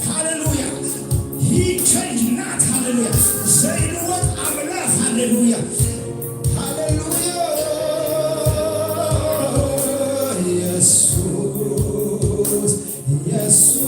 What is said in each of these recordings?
Hallelujah. He changed not. Hallelujah. Say what I'm left. Hallelujah. Hallelujah. Yes. Yes.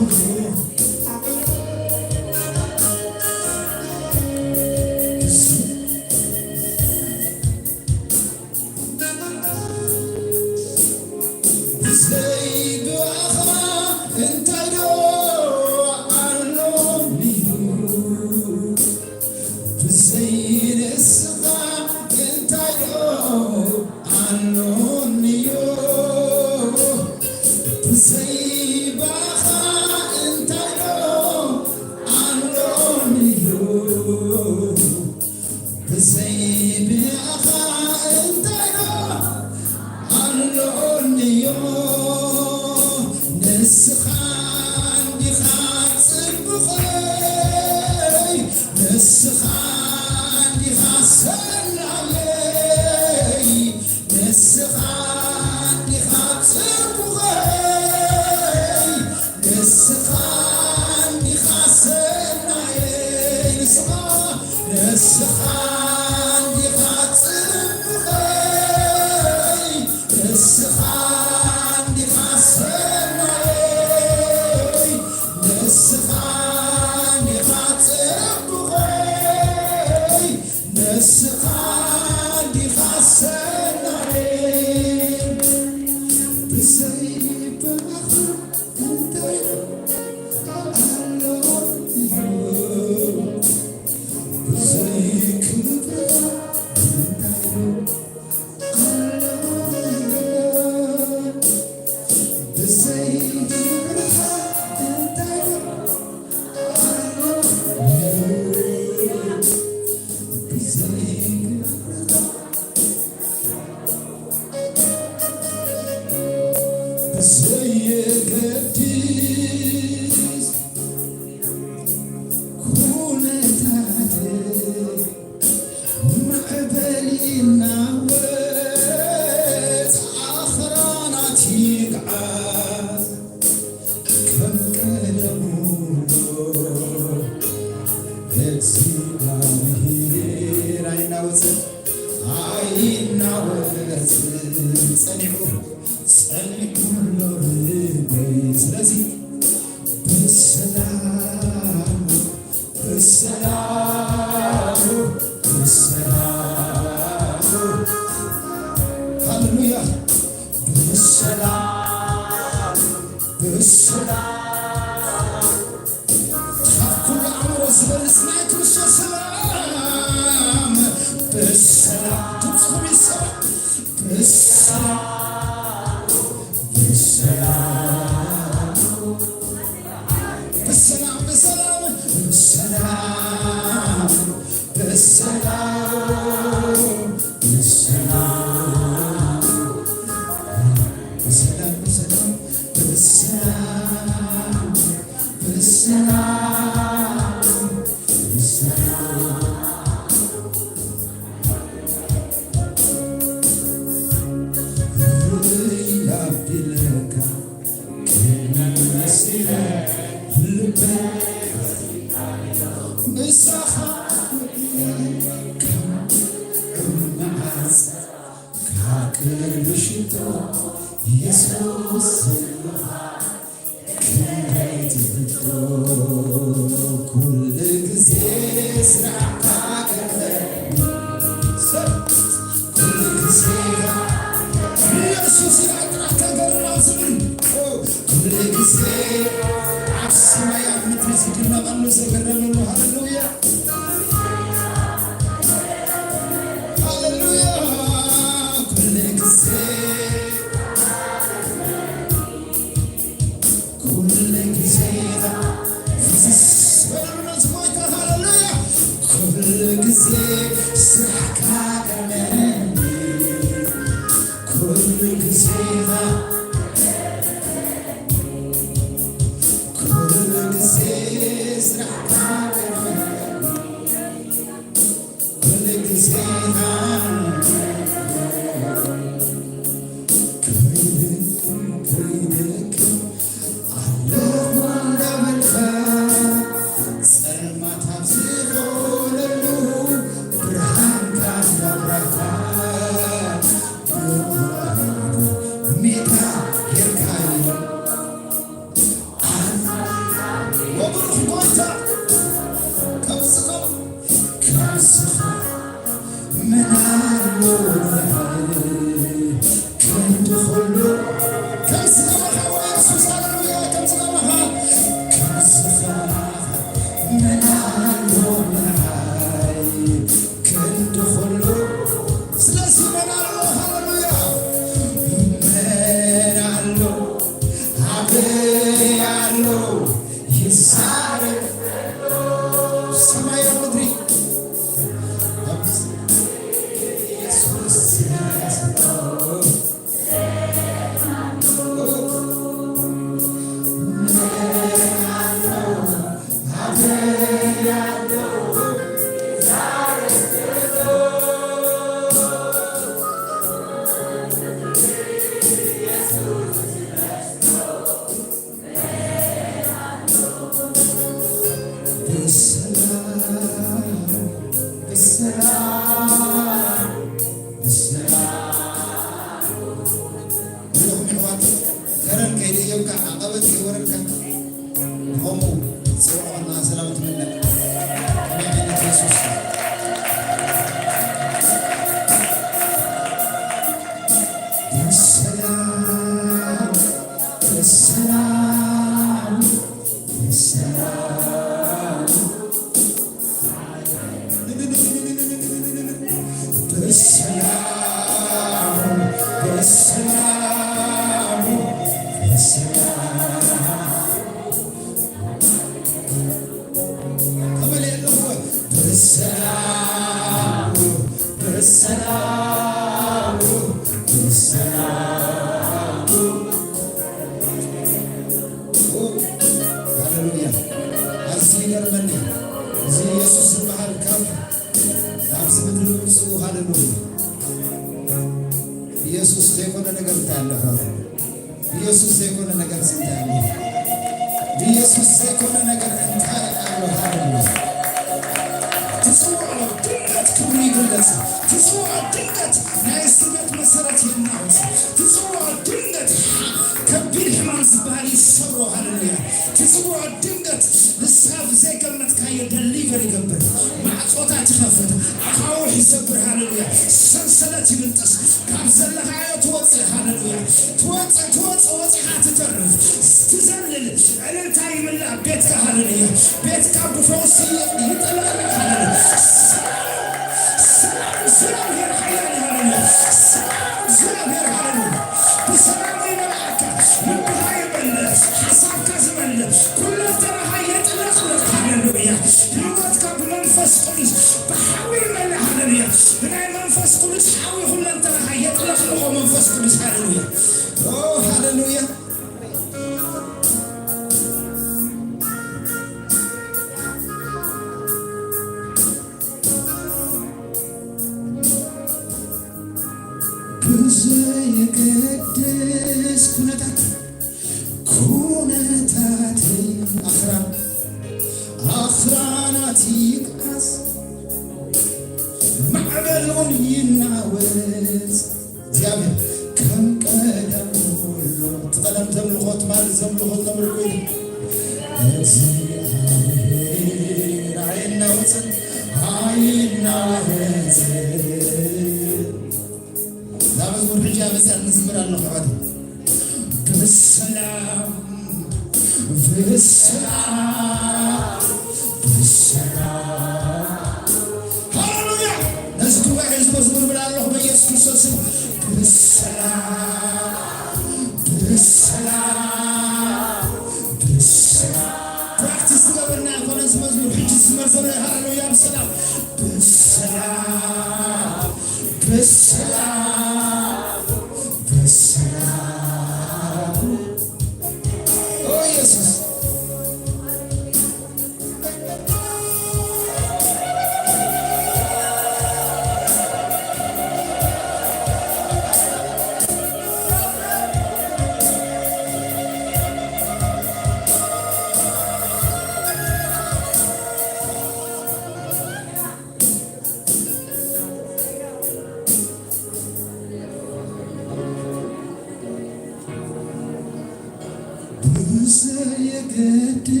ዘየገድስ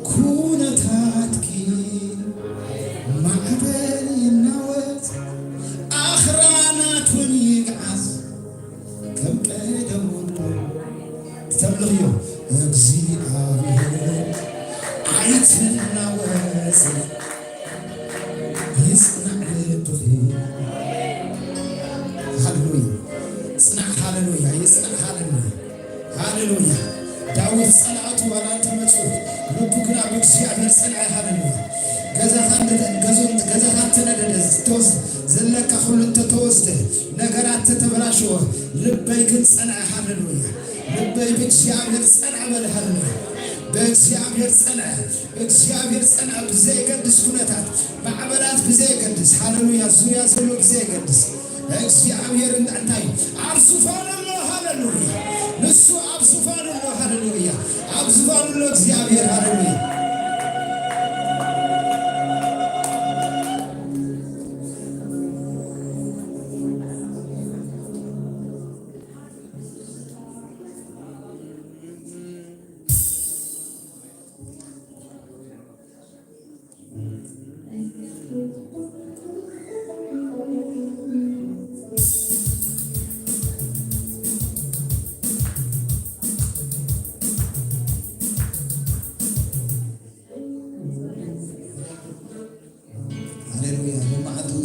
ኩነታትኪ ማዕበል ይናወጥ አኽራናቱን ይግዓዝ ከም ቀደም ተብልዮ እግዚአብሔር አይትናወጽ ይጽናዕ ልብኺ ሃሌሉያ ጽናዕ ሃሌሉያ ይጽናዕ ሃሌሉያ ሃሌሉያ ዳዊት ጸላእቱ ባላንተ መጽኡ ልቡ ግና በእግዚአብሔር ጸንዐ ሃሌሉያ ገዛኻን ተነደደ ዘለካ ሁሉ ተወስደ ነገራት ተበላሽወ ልበይ ግን ጸንዐ ሃሌሉያ ልበይ በእግዚአብሔር ጸንዐ በል ሃሌሉያ በእግዚአብሔር ጸንዐ እግዚአብሔር ጸንዐ ብዘይገድስ ኩነታት ማዕበላት ብዘይገድስ ሃሌሉያ ዙሪያ ዘሎ ብዘይገድስ እግዚአብሔር እንታይ ኣብ ዙፋኑ ኣሎ ሃሌሉያ ንሱ ኣብ ዙፋኑ ኣሎ ሃሌሉያ ኣብ ዙፋኑ ኣሎ እግዚአብሔር ሃሌሉያ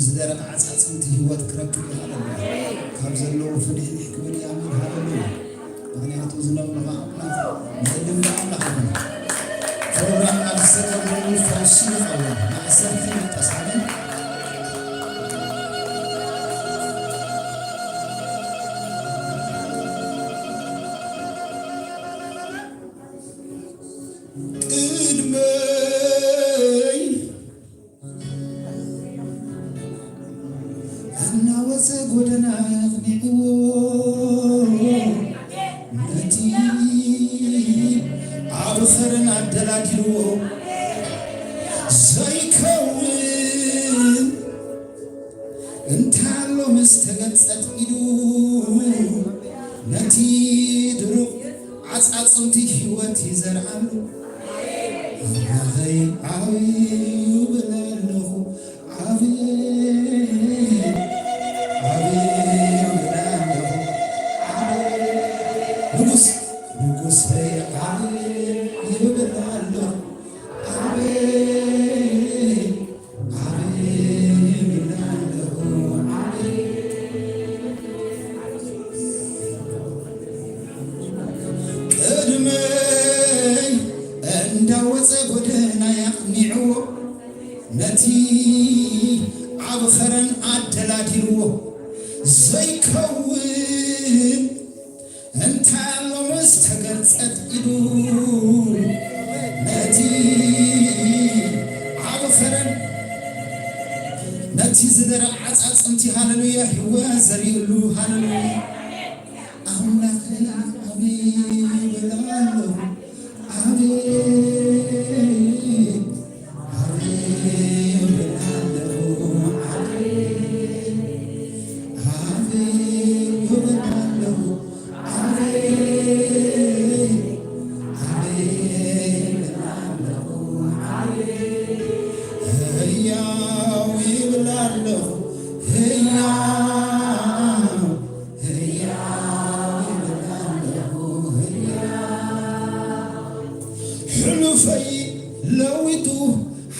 زدرق عصاصنت ህይወት ክረክብ ሃሌሉያ ካብ ዘለዎ ፍልህ ክብር ያምን ሃሌሉያ ምክንያቱ ዝነብልኻ አምላኽ ምንም አምላኽ ነው ፕሮግራም አልሰረም ፈውስን አለ ማዕሰርት ተሳለን ጎደና ንዕዎ ነቲ ኣብ ኸረን ኣደላድልዎ ዘይከውን እንታሎ ምስ ተገጸት ኢሉ ነቲ ድሩቕ ዓጻጽምቲ ህይወት ይዘርዓሉ ኣምላኸይ ዓብዩ ብለለኹ ዓብይ እንዳወፀ ጎደና ያቅኒዕዎ ነቲ ኣብ ኸረን ኣደላዲልዎ ዘይከውን እንታሎ ምስ ተገልጸት ኢሉ ነቲ ኣብ ኸረን ነቲ ዝደረቕ ዓጻጽምቲ ሃሌሉያ ህይወት ዘርእየሉ ሃሌሉያ አምላክና አሜን ብላለሁ حلفي لويتو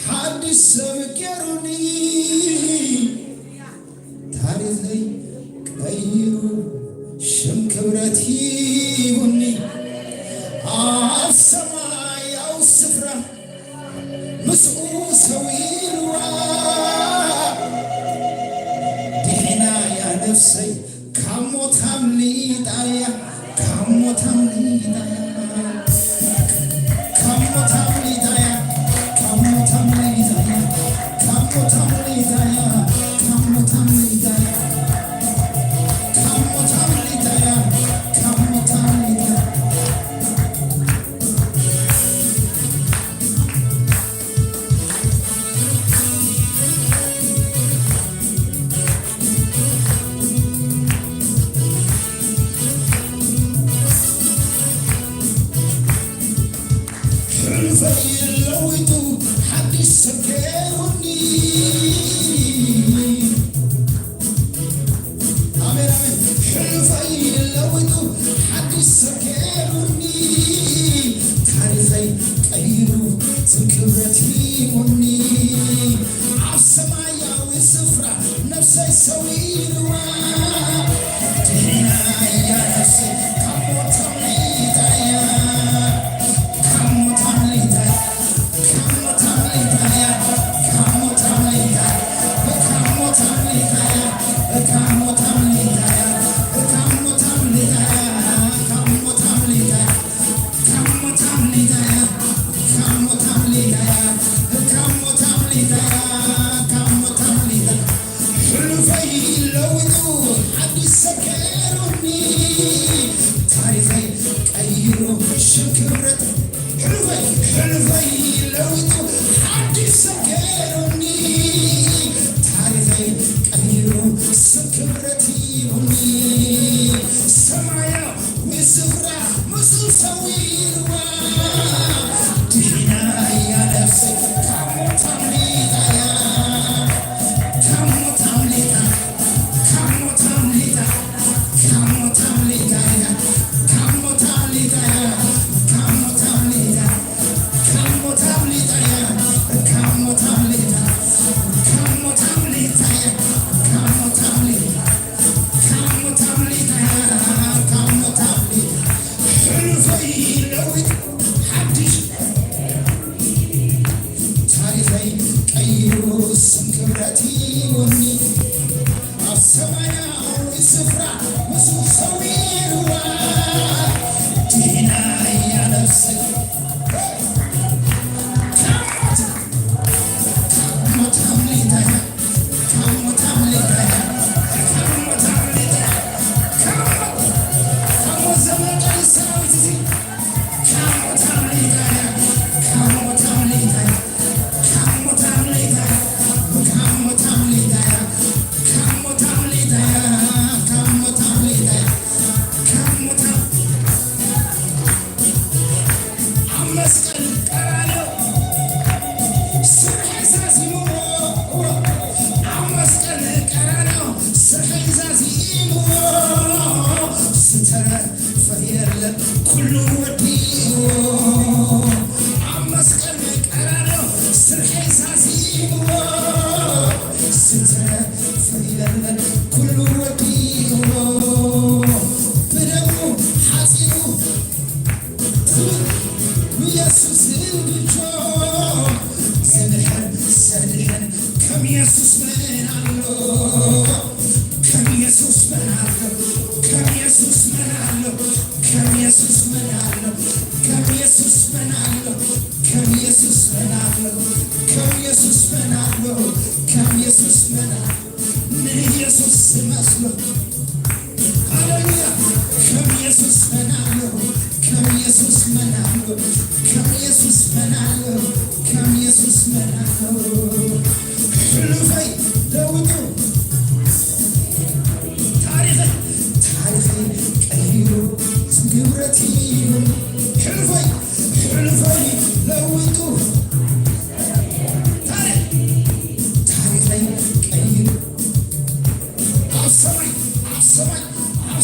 حدث سمكرني تاريخي كبيرو شم كبرتي بني السماء أو السفرة مسؤول سويروا دينا يا نفسي كمو تملي دايا كمو تملي دايا ለውጡ አዲስ ሰገሩኒ ታሪኸይ ቀይሩ ትክብረቲ ሙኒ ኣብ ሰማያዊ ስፍራ ነፍሰይ ሰዊርዋ ድሕና እያ ነፍሰይ ካብ ሞት ኣምሊጣያ ካብ ሞት ኣምሊጣያ ካብ ሞት ኣምሊጣያ ካብ ሞት ኣምሊጣያ ካብ ሞት ኣምሊጣያ ካብ ሞት ኣምሊጣያ ካብ ሞት ኣምሊጣያ ካብ ሞት ኣምሊጣያ ካብ ሞት ኣምሊጣያ ካብ ሞት ኣምሊጣያ ካብ ሞት ኣምሊጣያ ካብ ሞት ኣምሊጣያ ሕሉፈይ ለውጡ ሓዲስ ሰገሩኒ ታሪኸይ ቀይሩ ሽም ክብረት ሕሉፈይ ለውጡ ሓዲስ ሰገሩኒ ታሪኸይ ቀይሩ ስም ክብረት ይሁኒ ሰማያዊ ስፍራ ምስሉ ሰዊርዋ ድሕና እያ ነፍሰይ ካብ ሞት ኣምሊጣያ ካብ ሞት ኣምሊጣያ ካብ ሞት ኣምሊጣያ ካብ ሞት ኣምሊጣያ ካብ ሞት ኣምሊጣያ ካብ ሞት ኣምሊጣያ ካብ ሞት ኣምሊጣያ ካብ ሞት ኣምሊጣያ ካብ ሞት ኣምሊጣያ ካብ ሞት ኣምሊጣያ ካብ ሞት ኣምሊጣያ ካብ ሞት ኣምሊጣያ ሕሉፈይ ለውጡ ሓድሽ ታሪኸይ ቀይሩ ስም ክብረት ይሁኒ ኣብ ሰማያዊ ስፍራ ምስሉ ሰዊርዋ ድሕና እያ ነፍሰይ ካብ ሞት ኣምሊጣያ ካብ ሞት ኣምሊጣያ ካብ ሞት ኣምሊጣያ ካብ ሞት ዘመቀል ሰራዊት እዚ ካብ ሞት ኣምሊጣያ ካብ ሞት ኣምሊጣያ ካብ ሞት ኣምሊጣያ ካብ ሞት ኣምሊጣያ ካብ ሞት ኣምሊጣያ ካብ ሞት ኣምሊጣያ ካብ ሞት ኣብ መስቀል ቀራንዮ ስርሐይ ዛዚምዎ ኣብ መስቀል ቀራንዮ ስርሐይ ዛዚምዎ ዝተረፈ የለን ኩሉ ወዲዎ ኣብ መስቀል ቀራንዮ ስርሐይ ዛዚምዎ ዝተረፈ የለን ኩሉ ወዲዎ ብደሙ ሓፂሩ ኢየሱስ ብቾ ዘድሕን ዘድሕን ከም ኢየሱስ ምን ኣሎ ከም ኢየሱስ ምን ኣሎ ከም ኢየሱስ ምን ኣሎ ከም ኢየሱስ ምን ኣሎ ከም ኢየሱስ ምን ኣሎ ከም ኢየሱስ ምን ኣሎ ከም ኢየሱስ ምን ኣሎ ከም ኢየሱስ ምን ኣሎ ንኢየሱስ መስሎ ሃሌሉያ ከም ኢየሱስ ምን ኣሎ ከም ኢየሱስ ምን ኣሎ ከም ኢየሱስ ምን ኣሎ ከም ኢየሱስ ምን ኣሎ ሕሉፈይ ለውጡ ታሪኸይ ቀይሩ ስም ክብረት ይሁኒ ሕሉፈይ ለውጡ ታሪኸይ ቀይሩ ኣብ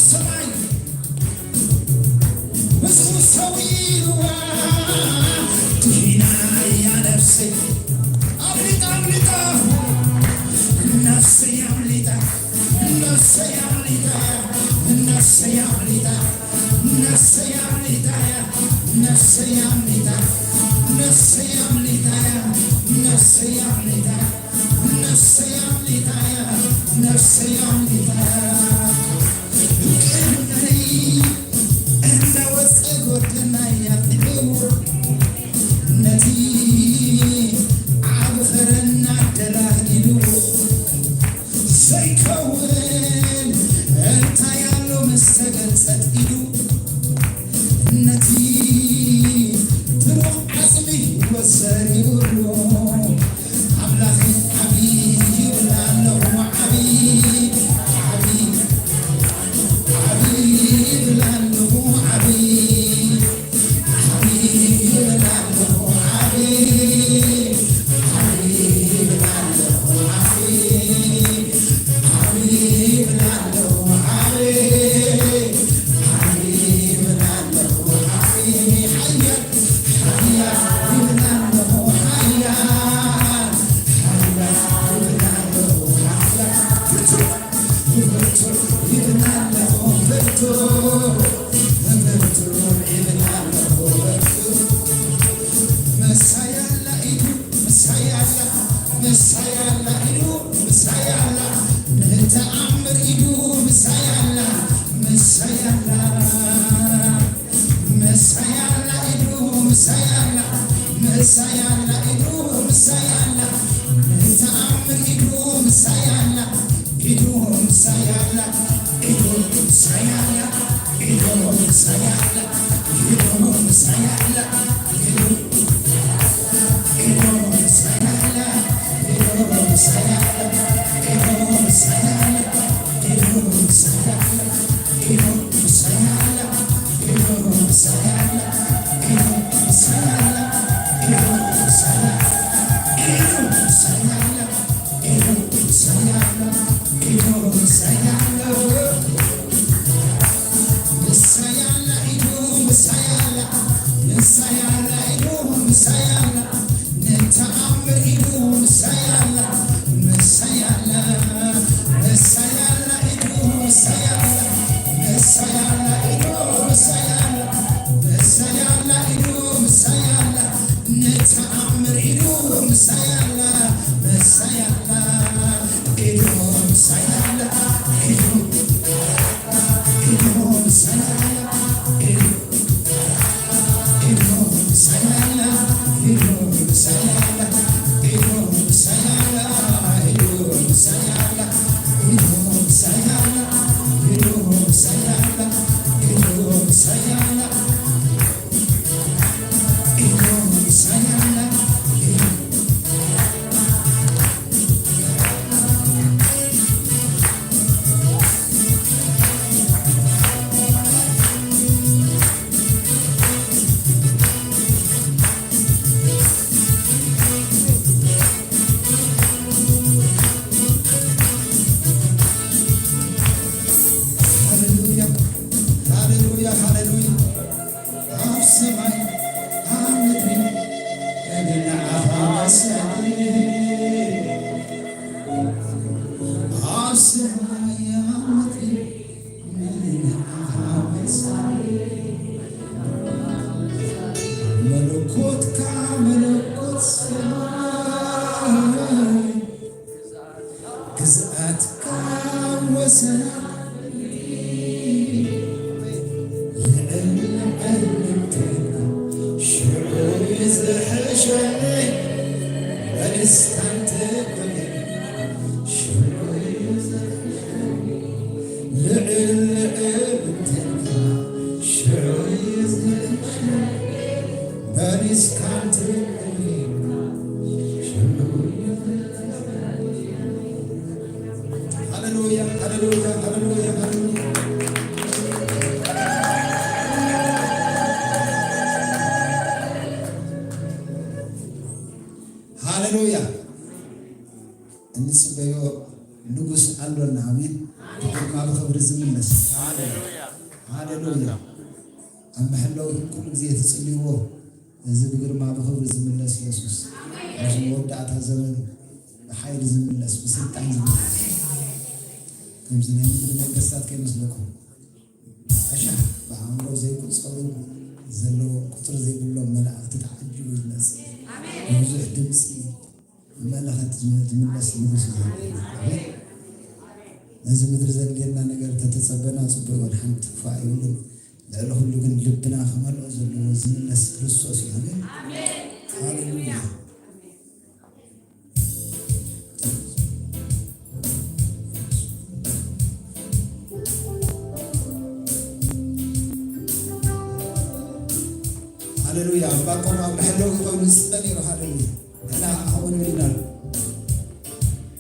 ሰማይ ምስሉ ሰዊርዋ ድሕና እያ ነፍሰይ ኣምሊጣ ነፍሰይ ኣምሊጣ ነፍሰይ ኣምሊጣያ ነፍሰይ ኣምሊጣያ ነፍሰይ ኣምሊጣያ ነፍሰይ ኣምሊጣያ ነፍሰይ ኣምሊጣያ ነፍሰይ ኣምሊጣያ ነፍሰይ ኣምሊጣያ ነፍሰይ ኣምሊጣያ እንደወፀ ጎደናያ ጥልው ነቲ ዓብ ኸረና ደላዲሉ ዘይከውን እንታይ ያሎ መስተገልጸት ኢሉ ነቲ ብሩህ ዓፅሚ ወሰን ይብሎ ኣምላኽ ዓብዪ ይብላለሁ ሃሌሉያ እንጽበዮ ንጉስ አሎና አሜን ማብ ክብር ዝምለስ ሃሌሉያ አመሐለው ኩሉ ጊዜ ተጽልይዎ እዚ ብግርማ ብክብር ዝምለስ ኢየሱስ እዚ ወዳእታ ዘመን በኃይል ዝምለስ በስልጣን ዝምለስ ከምዚ ናይ ምድሪ ነገስታት ከይመስለኩም አሻ በአእምሮ ዘይቁፀሩ ዘለዎ ቁጥር ዘይብሎም መላእክቲ ተዓጅቡ ይመጽ ብዙሕ ድምፂ መላእክት ዝምለስ ንጉስ እዚ ምድሪ ዘድልየና ነገር ተተፀበና ጽቡቅ ሓንቲ ክፋእ ይብሉን ልዕሊ ኩሉ ግን ልብና ክመልኦ ዘለዎ ዝምለስ ክርስቶስ እዩ አሜን ሃሌሉያ ሃሌሉያ ባቆም አብሐለው ቆይ ንስጠን ይሮ ሃሌሉያ እና አሁን ይላል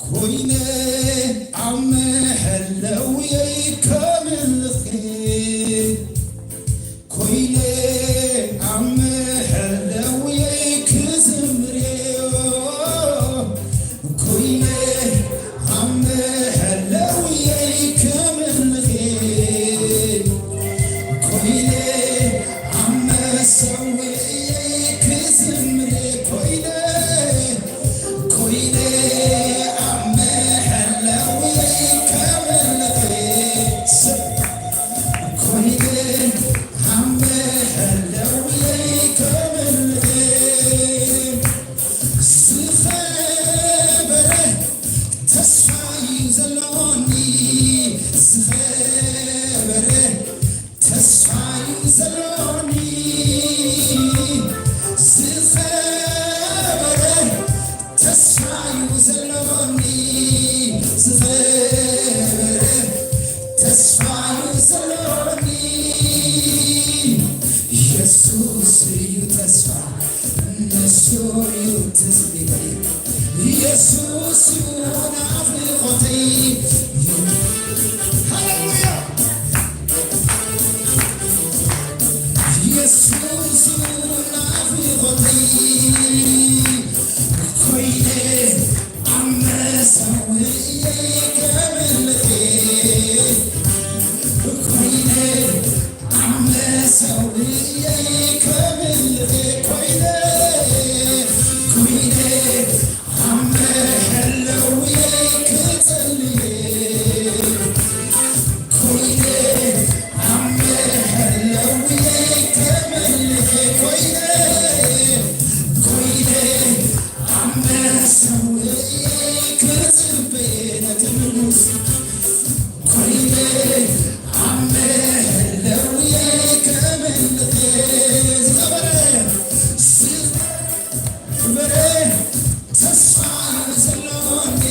ኮይነ አመሐለው ይከምልኺ ኮይነ አመሐለው ይክዝምሬዮ ኮይነ አመሐለው ይከምልኺ ኮይነ አመሰው ኮይነ ኢየሱስ እዩ ተስፋ ነሱ እዩ ትስቢተይ ኢየሱስ እዩ ናፍቆተይ ሃሌሉያ ኢየሱስ እዩ ናፍቆተይ ኮይነ አመሳውዬ ከመልጤ ኮይነ አመሳውዬ ከመልጤ ኮይነ ኮይነ አመሄለውዬ ክጸልዬ ኮይነ አመሄለውዬ ከመልጤ ኮይነ ኮይነ አመሳውዬ ክጽቤ ነትንሙስ ኮይነ አመሄለውዬ ከመልጤ ዝኸበረ ተስፋ ዘለኒ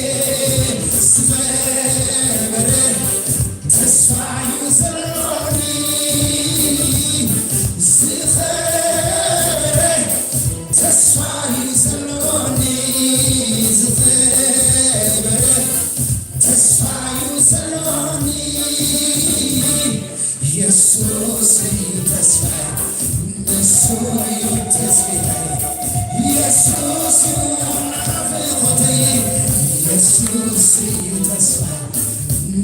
ዝኸበረ ተስፋ ዘለኒ ዝኸበረ ተስፋ ዘለኒ ዝኸበረ ተስፋ ዘለኒ ኢየሱስ እዩ ተስፋ ንሱ እዩ ተስፋይ ኢየሱስ እዩ ናፍቆተይ ኢየሱስ እዩ ተስፋ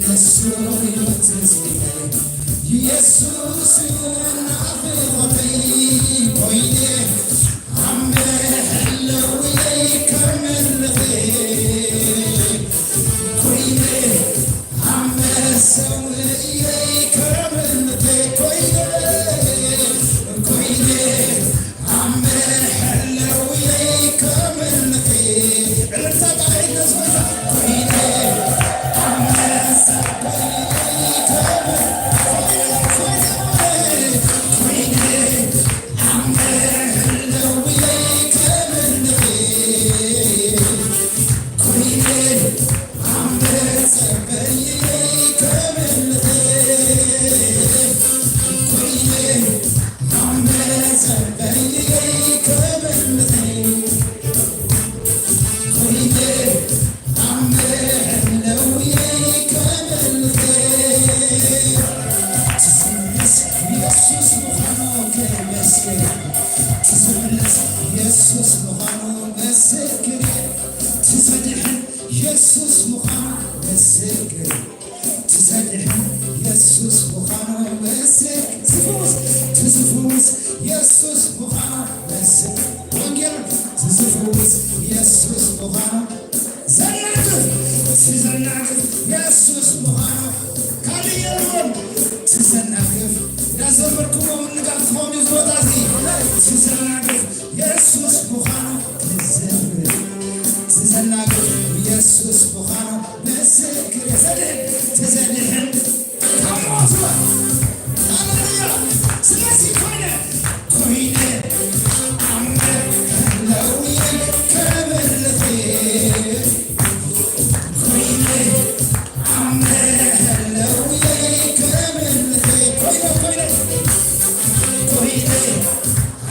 ንሱ እዩ ተስፋይ ኢየሱስ እዩ ናፍቆተይ ኮይነ አመሄለውዬ ከመልጤ ኮይነ አመሰውዬ ከመልጤ ኮይነ ኮይነ አመሄለውዬ ከመልጤ እርታጣይነስ ኮይነ አመሰውዬ ኮይነ አመሄለውዬ ከመልጤ ኮይነ አመሰውዬ ከመልጤ ኮይነ አመሰውዬ ከመልጤ ኮይነ አመሄለውዬ ከመልጤ ትዝምለስ ኢየሱስ ምዃኑ ከመስክር ትዝምለስ ኢየሱስ ምዃኑ መስክር ትዘድሕን ኢየሱስ ምዃኑ መስክር ትዘድሕን ኢየሱስ ምዃኑ መስክር ትፍውስ ትዝፍውስ ኢየሱስ ምዃኑ መስክር ወንጌል ትዝፍውስ ኢየሱስ ምዃኑ ዘናግፍ ትዘናግፍ ኢየሱስ ምዃኑ ካልየሎም ትዘናግፍ እንዳዘመርኩሞም ንጋፍሆም ይዞታዚ ትዘናግፍ ኢየሱስ ምዃኑ ትዘምር ትዘናግፍ ኢየሱስ ምዃኑ መስክር ዘድሕን ትዘድሕን ካሞትወ ሃሌሉያ ስለዚህ ኮይነ ኮይነ አመሄለውዬ ከመልጤ ኮይነ አመሄለውዬ ከመልጤ ኮይነ ኮይነ ኮይነ ኮይነ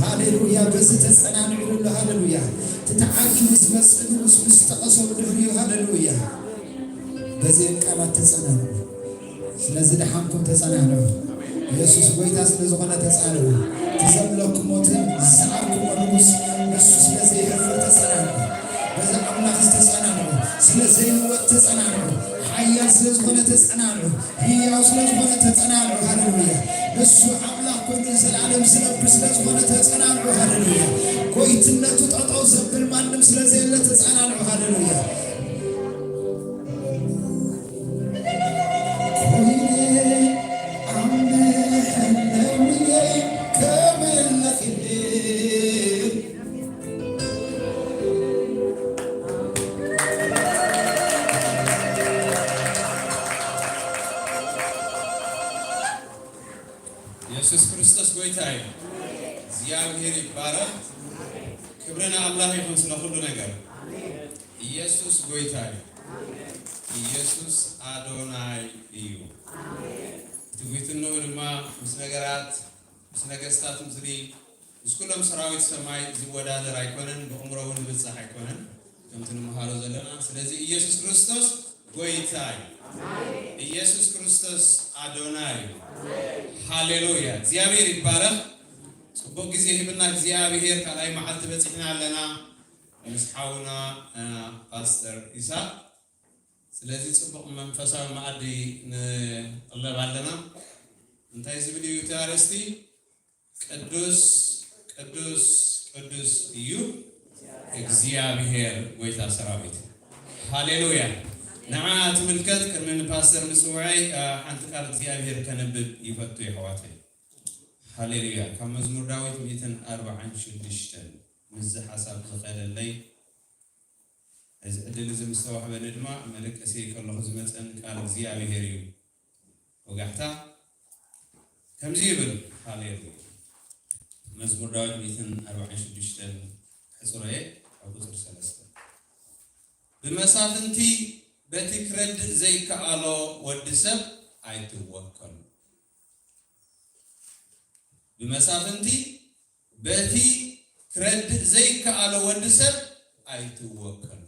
هاليلويا بس تسألان عيلو هاليلويا تتعاكس بس مستقصوا بالفريو هاليلويا بزين كما تسألان سلازي دحامكم تسألانو يسوس بويتا سلازو قنا تسألانو تزملوكم موتي زعاركم ونقص يسوس سلازي يغفر تسألانو بزا أملاك تسألانو سلازي نوات تسألانو حيال سلازو قنا تسألانو هي سلازو قنا تسألانو هاليلويا بسو أملاك كل زلعلم سلب سلازو قنا تسألانو هاليلويا كويتنا تتعطو زبل مانم سلازي لا تسألانو هاليلويا ኢየሱስ ክርስቶስ ጎይታዬ እግዚአብሔር ይባረክ። ክብርና አምላክ ይሁን ስለ ሁሉ ነገር። ኢየሱስ ጎይታዬ ኢየሱስ አዶናይ እዩ። ትጉይትነው ድማ ምስ ነገራት ምስ ነገስታት ምድሪ ምስ ኩሎም ሰራዊት ሰማይ ዝወዳደር አይኮነን፣ በእምሮውን ዝብፅሕ አይኮነን ከምቲ ንመሃሎ ዘለና። ስለዚ ኢየሱስ ክርስቶስ ጎይታዬ ኢየሱስ ክርስቶስ አዶናይ ሃሌሉያ እግዚአብሔር ይባረክ። ጽቡቅ ጊዜ ይብና እግዚአብሔር ካላይ መዓልት በጽሕና ኣለና ምስሓውና ፓስተር ኢሳቅ ስለዚህ ጽቡቅ መንፈሳዊ ማዕዲ ንቅለብ ኣለና እንታይ ዝብል እዩ ታርስቲ ቅዱስ ቅዱስ ቅዱስ እዩ እግዚአብሔር ጎይታ ሰራዊት ሃሌሉያ ንዓ ትምልከት ከመን ፓስተር ምጽዋይ ሓንቲ ቃል እግዚአብሔር ከነብብ ይፈቱ ይሕዋት ሃሌሉያ ካብ መዝሙር ዳዊት 146 ምዝ ሓሳብ ዝኸለለይ እዚ ዕድል ዝምስተዋህበኒ ድማ መለቀሲ ከለኹ ዝመፀን ቃል እግዚአብሔር እዩ ወጋሕታ ከምዚ ይብል ሃሌሉያ መዝሙር ዳዊት 146 ሕፅሮየ ኣብ ቁፅሪ 3 ብመሳፍንቲ በቲ ክረድእ ዘይከኣሎ ወዲ ሰብ ኣይትወከሉ ብመሳፍንቲ በቲ ክረድእ ዘይከኣሎ ወዲ ሰብ ኣይትወከሉ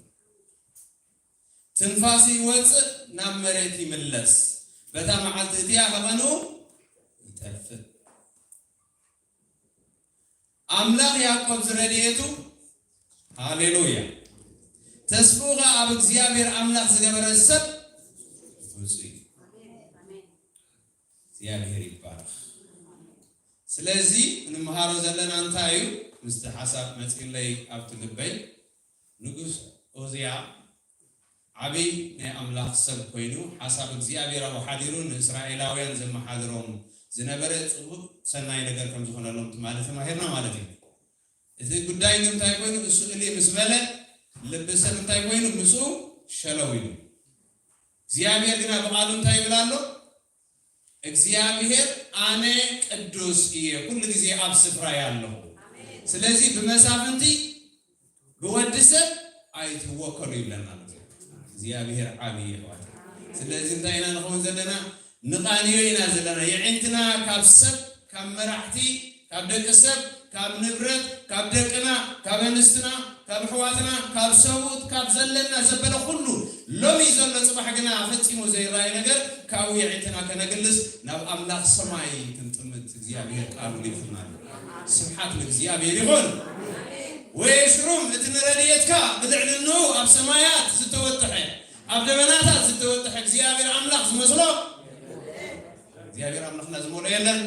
ትንፋስ ይወፅእ ናብ መሬት ይምለስ በታ መዓልቲ እቲያ ከቐኑ ይጠፍእ አምላክ ያዕቆብ ዝረድኤቱ ሃሌሉያ ተስፉኻ ኣብ እግዚአብሔር አምላክ ዝገበረ ሰብ ውፅእ እግዚአብሔር ይባረክ ስለዚህ እንመሃሮ ዘለና እንታይ እዩ ምስቲ ሓሳብ መፂለይ ኣብቲ ልበይ ንጉስ ኦዝያ ዓብይ ናይ አምላክ ሰብ ኮይኑ ሓሳብ እግዚአብሔር ኣብ ሓዲሩ ንእስራኤላውያን ዘመሓድሮም ዝነበረ ጽቡቅ ሰናይ ነገር ከም ዝኾነሎም ማለት ማሄርና ማለት እዩ እዚ ጉዳይ እንታይ ኮይኑ እሱ እሊ ምስ በለ ልብሰብ እንታይ ኮይኑ ምፁ ሸለው እዩ እግዚአብሔር ግን በቃሉ እንታይ ይብላሎ እግዚአብሔር አነ ቅዱስ እየ ሁሉ ጊዜ ኣብ ስፍራ ያለው ስለዚህ በመሳፍንቲ በወድሰብ አይትወከሉ ይለናል እግዚአብሔር ዓብይ ይዋት ስለዚህ እንታይና ንኾን ዘለና ንቃንዮ ኢና ዘለና የዕንትና ካብ ሰብ ካብ መራሕቲ ካብ ደቂ ሰብ ካብ ንብረት ካብ ደቅና ካብ ኣንስትና ካብ ሕዋትና ካብ ሰውት ካብ ዘለና ዘበለ ሁሉ ሎሚ ዘሎ ጽባሕ ግና ፈጺሞ ዘይራይ ነገር ካብ የዕንትና ከነግልስ ናብ አምላክ ሰማይ ክንጥምት እግዚአብሔር ቃሉ ይፍናል ስብሐት ለእግዚአብሔር ይሁን ወይሽሩም እትነረድየትካ ብልዕልኑ ኣብ ሰማያት ዝተወጥሐ ኣብ ደመናታት ዝተወጥሐ እግዚአብሔር አምላክ ዝመስሎ እግዚአብሔር አምላክና ዝሞሎ የለን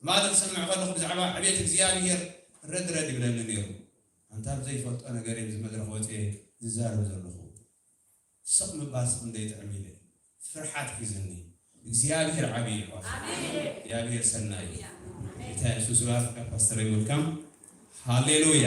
ማለት ሰምዕ ከለኹ ብዛዕባ ዕቤት እግዚአብሔር ረድረድ ይብለኒ ነይሩ አንተ ኣብ ዘይፈልጦ ነገር እዩ ዝመድረኽ ወፅየ ዝዛረብ ዘለኹ ስቕ ምባል ስቕ እንደይጥዕም ኢለ ፍርሓት ሒዝኒ እግዚአብሔር ዓብይ ይሕዋት እግዚአብሔር ሰናይ ጌታ ኢየሱስ ባርክ ፓስተር ዌልካም ሃሌሉያ